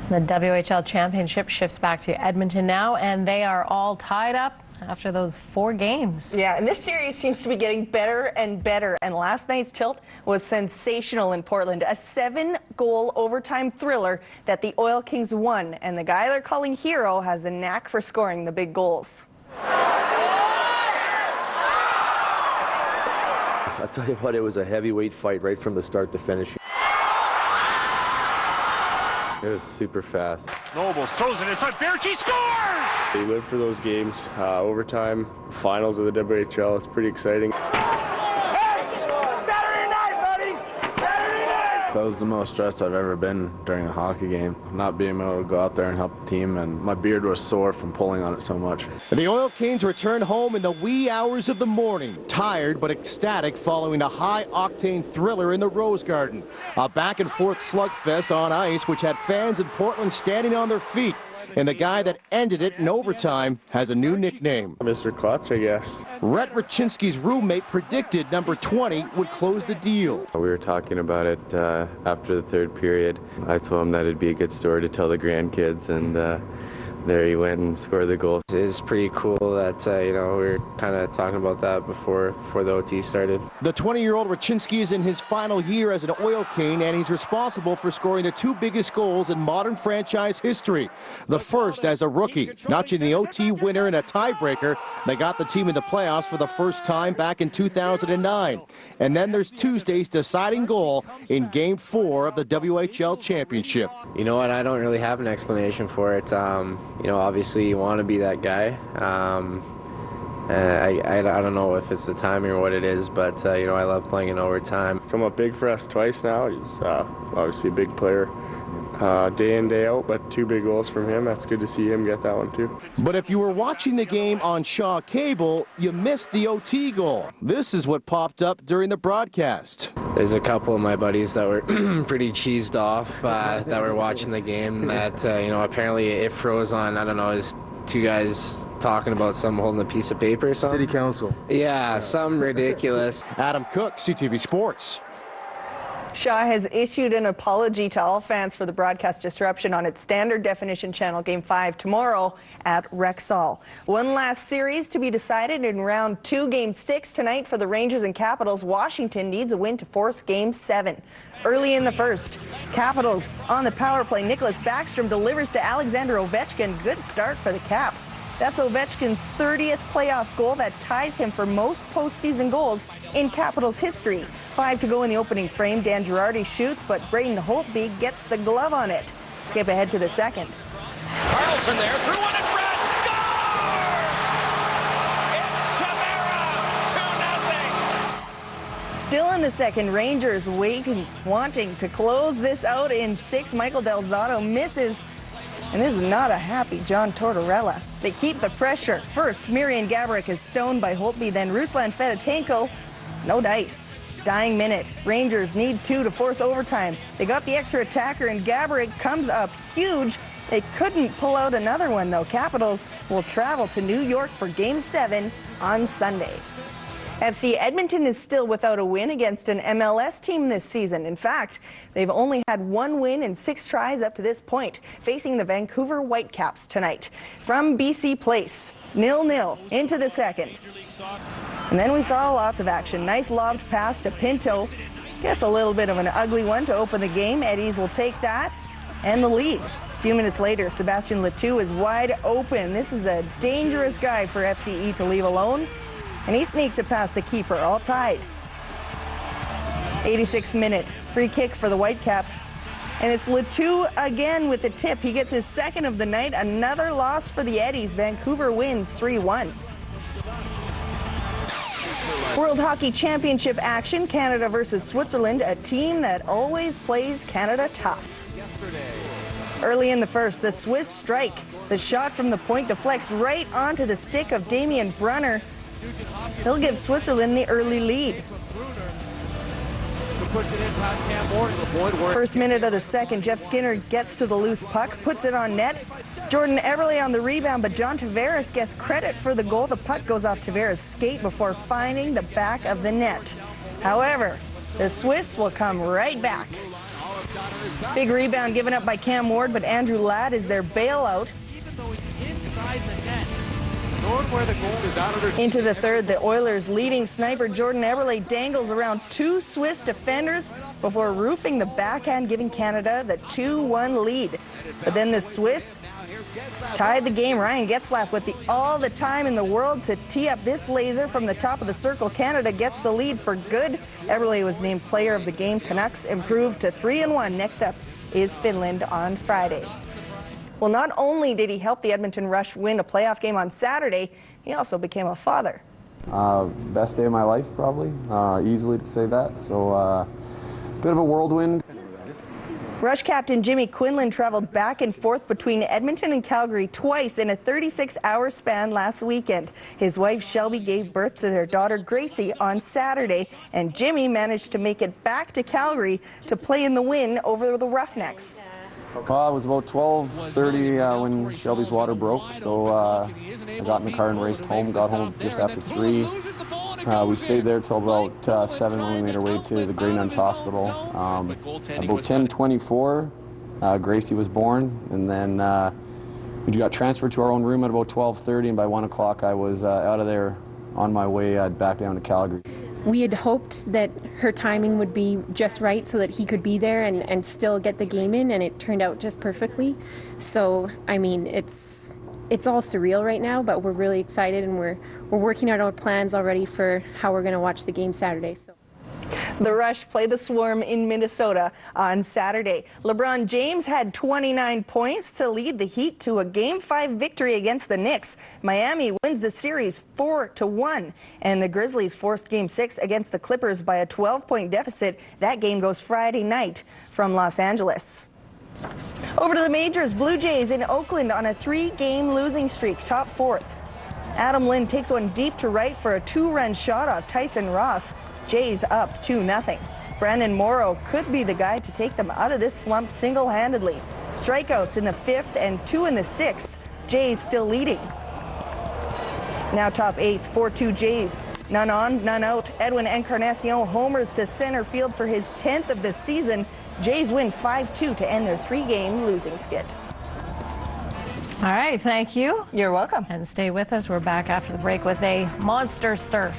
The WHL championship shifts back to Edmonton now, and they are all tied up after those 4 games. Yeah, and this series seems to be getting better and better, and last night's tilt was sensational in Portland. A 7-goal overtime thriller that the Oil Kings won, and the guy they're calling hero has a knack for scoring the big goals. I'll tell you what, it was a heavyweight fight right from the start to finish. It was super fast. Nobles throws it in front. Berkey scores! We live for those games. Overtime, finals of the WHL. It's pretty exciting. Saturday night, buddy! Saturday night! That was the most stressed I've ever been during a hockey game. Not being able to go out there and help the team, and my beard was sore from pulling on it so much. The Oil Kings return home in the wee hours of the morning, tired but ecstatic following a high-octane thriller in the Rose Garden. A back-and-forth slugfest on ice which had fans in Portland standing on their feet. And the guy that ended it in overtime has a new nickname. Mr. Clutch, I guess. Rhett Raczynski's roommate predicted number 20 would close the deal. We were talking about it after the third period. I told him that it'd be a good story to tell the grandkids, and there he went and scored the goal. It's pretty cool that, we were kind of talking about that before the OT started. The 20-year-old Raczynski is in his final year as an Oil King, and he's responsible for scoring the 2 biggest goals in modern franchise history. The first as a rookie, notching the OT winner in a tiebreaker. They got the team in the playoffs for the first time back in 2009. And then there's Tuesday's deciding goal in Game 4 of the WHL Championship. You know what, I don't really have an explanation for it. Obviously you want to be that guy. I don't know if it's the timing or what it is, but, I love playing in overtime. Come up big for us twice now. He's obviously a big player day in, day out, but 2 big goals from him. That's good to see him get that one, too. But if you were watching the game on Shaw Cable, you missed the OT goal. This is what popped up during the broadcast. There's a couple of my buddies that were pretty cheesed off that were watching the game that, apparently it froze on, I don't know, is 2 guys talking about someone holding a piece of paper or something? City Council. Yeah, something ridiculous. Adam Cook, CTV Sports. Shaw has issued an apology to all fans for the broadcast disruption on its standard definition channel Game 5 tomorrow at Rexall. One last series to be decided in round 2, Game 6 tonight for the Rangers and Capitals. Washington needs a win to force Game 7. Early in the first, Capitals on the power play. Nicholas Backstrom delivers to Alexander Ovechkin. Good start for the Caps. That's Ovechkin's 30th playoff goal that ties him for most postseason goals in Capitals history. 5 to go in the opening frame. Dan Girardi shoots, but Braden Holtby gets the glove on it. Skip ahead to the second. Carlson there, through one in front, score! It's Chimera, 2-0. Still in the second, Rangers wanting to close this out in 6. Michael Del Zotto misses. And this is not a happy John Tortorella. They keep the pressure. First, Miriam Gaborik is stoned by Holtby, then Ruslan Fedotenko. No dice. Dying minute. Rangers need 2 to force overtime. They got the extra attacker, and Gaborik comes up huge. They couldn't pull out another one, though. Capitals will travel to New York for Game 7 on Sunday. FC Edmonton is still without a win against an MLS team this season. In fact, they've only had 1 win in 6 tries up to this point, facing the Vancouver Whitecaps tonight. From BC Place, 0-0 into the second. And then we saw lots of action. Nice lobbed pass to Pinto. Gets a little bit of an ugly one to open the game. Eddies will take that and the lead. A few minutes later, Sebastian Letou is wide open. This is a dangerous guy for FCE to leave alone. And he sneaks it past the keeper, all tied. 86th minute, free kick for the Whitecaps. And it's Letou again with the tip. He gets his second of the night. Another loss for the Eddies. Vancouver wins 3-1. World Hockey Championship action, Canada versus Switzerland, a team that always plays Canada tough. Early in the first, the Swiss strike. The shot from the point deflects right onto the stick of Damian Brunner. He'll give Switzerland the early lead. First minute of the second, Jeff Skinner gets to the loose puck, puts it on net. Jordan Eberle on the rebound, but John Tavares gets credit for the goal. The puck goes off Tavares' skate before finding the back of the net. However, the Swiss will come right back. Big rebound given up by Cam Ward, but Andrew Ladd is their bailout. Even though it's inside the net, knowing where the goal is out of their... Into the third, the Oilers' leading sniper Jordan Eberle dangles around two Swiss defenders before roofing the backhand, giving Canada the 2-1 lead. But then the Swiss tied the game. Ryan Getzlaf with all the time in the world to tee up this laser from the top of the circle. Canada gets the lead for good. Eberle was named player of the game. Canucks improved to 3-1. Next up is Finland on Friday. Well, not only did he help the Edmonton Rush win a playoff game on Saturday, he also became a father. Best day of my life, probably. Easily to say that. So, bit of a whirlwind. Rush captain Jimmy Quinlan traveled back and forth between Edmonton and Calgary twice in a 36-hour span last weekend. His wife Shelby gave birth to their daughter Gracie on Saturday, and Jimmy managed to make it back to Calgary to play in the win over the Roughnecks. Well, it was about 12:30 when Shelby's water broke, so I got in the car and raced home. Got home just after 3. We stayed there till about 7 when we made our way to the Grey Nuns Hospital. About 10:24, Gracie was born, and then we got transferred to our own room at about 12:30, and by 1 o'clock I was out of there on my way back down to Calgary. We had hoped that her timing would be just right so that he could be there and still get the game in, and it turned out just perfectly. So, I mean, it's all surreal right now, but we're really excited, and we're working out our plans already for how we're going to watch the game Saturday. So. The Rush play the Swarm in Minnesota on Saturday. LeBron James had 29 points to lead the Heat to a Game 5 victory against the Knicks. Miami wins the series 4-1, and the Grizzlies forced Game 6 against the Clippers by a 12-point deficit. That game goes Friday night from Los Angeles. Over to the majors. Blue Jays in Oakland on a 3-game losing streak, top 4th. Adam Lind takes one deep to right for a 2-run shot off Tyson Ross. Jays up 2-0. Brandon Morrow could be the guy to take them out of this slump single-handedly. Strikeouts in the 5th and 2 in the 6th. Jays still leading. Now top 8th, 4-2 Jays. None on, none out. Edwin Encarnacion homers to center field for his 10th of the season. Jays win 5-2 to end their 3-game losing skid. All right, thank you. You're welcome. And stay with us. We're back after the break with a monster surf.